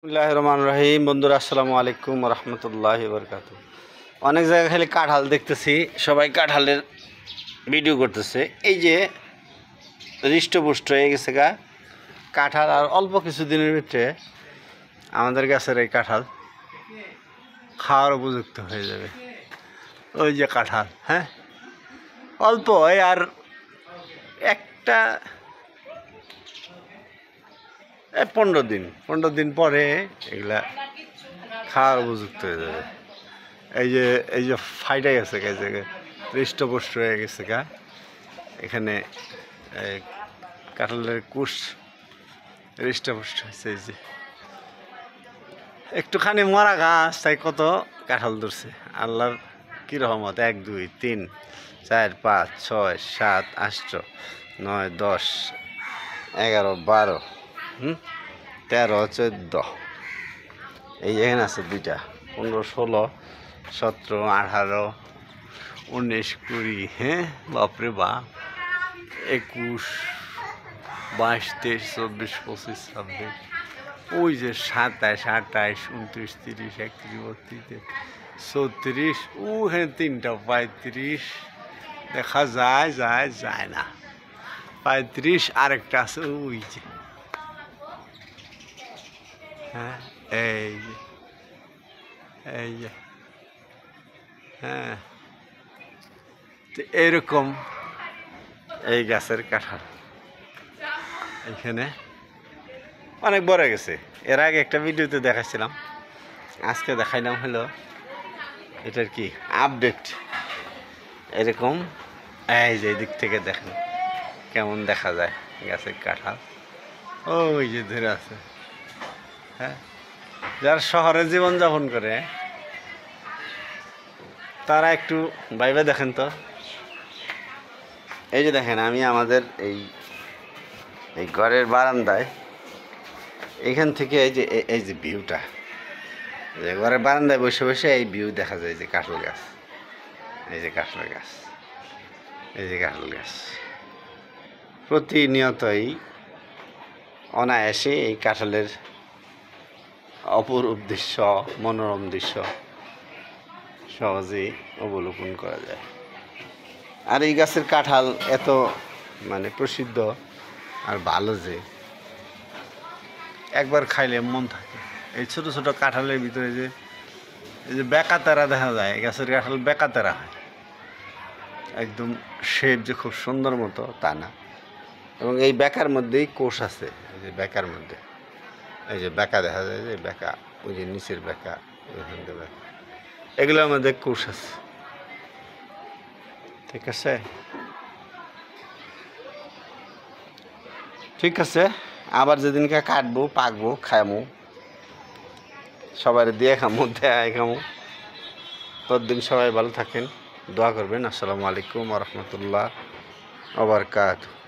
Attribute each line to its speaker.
Speaker 1: বিসমিল্লাহির রহমানির রহিম। বন্ধুরা আসসালামু আলাইকুম রহমতুল্লাহি বরকাতুহু। অনেক জায়গায় খালি কাঁঠাল দেখতেছি, সবাই কাঁঠালের ভিডিও করতেছে। এই যে হৃষ্টপুষ্ট হয়ে গেছে কাঁঠাল, আর অল্প কিছুদিনের ভিতরে আমাদের গাছের এই কাঁঠাল খাওয়ার উপযুক্ত হয়ে যাবে। ওই যে কাঁঠাল, হ্যাঁ, অল্প আর একটা 15 দিন পরে এগুলা খাওয়ার উপযুক্ত হয়ে যাবে। এই যে ফাইটা গেছে হৃষ্টপুষ্ট হয়ে গেছে এখানে কাঁঠালের কুশ হৃষ্টপুষ্ট হয়েছে। এই যে একটুখানি মরা গাছ, তাই কত কাঁঠাল ধরছে। আল্লাহর কি রহমত। 1 2 3 4 5 6 7 8 9 10 11 12 13 14, এই এখানে আছে 2টা 15 16 17 18 19 20, হ্যাঁ বাপরে বাপ, 21 22 23 24 25 26, ওই যে 27 28 29 30 31 32 34, ওখানে 3টা 35 দেখা যায় না 35, আরেকটা আছে ওই যে, হ্যাঁ এই যে হ্যাঁ, তো এরকম এই গাছের কাঁঠাল এখানে অনেক বড় গেছে। এর আগে একটা ভিডিওতে দেখাচ্ছিলাম, আজকে দেখাইলাম হলো এটার কি আপডেট। এরকম এই যে দিক থেকে দেখেন কেমন দেখা যায় গাছের কাঁঠাল, ওই যে ধরে আছে। হ্যাঁ, যারা শহরে জীবনযাপন করে তারা একটু ভাইবে দেখেন তো। এই যে দেখেন, আমি আমাদের এই ঘরের বারান্দায়, এইখান থেকে এই যে ভিউটা, ঘরের বারান্দায় বসে বসে এই ভিউ দেখা যায়। যে কাঁঠাল গাছ, এই যে কাঁঠাল গাছ, এই যে কাঁঠাল গাছ, প্রতিনিয়তই অনায়াসে এই কাঁঠালের অপরূপ দৃশ্য, মনোরম দৃশ্য সহজেই অবলোকন করা যায়। আর এই গাছের কাঁঠাল এত মানে প্রসিদ্ধ আর ভালো যে একবার খাইলে মন থাকে। এই ছোট ছোট কাঁঠালের ভিতরে যে এই যে বেকাতারা দেখা যায়, গাছের কাঁঠাল বেকাতারা হয়, একদম শেপ যে খুব সুন্দর মতো তা না। এবং এই বেকার মধ্যেই কোষ আছে, এই যে বেকার মধ্যে এই যে বেকা দেখা যায়, যে বেকা, ওই যে নিচের বেকা, ওইখান থেকে বেকা, এগুলোর মধ্যে কোষ আছে। ঠিক আছে, ঠিক আছে। আবার যেদিনকে কাটবো, পাকবো, খামো, সবাই দিয়ে খামো, দেয় খামো। ততদিন সবাই ভালো থাকেন, দোয়া করবেন। আসসালামু আলাইকুম রহমতুল্লাহ ওয়া বারাকাতুহু।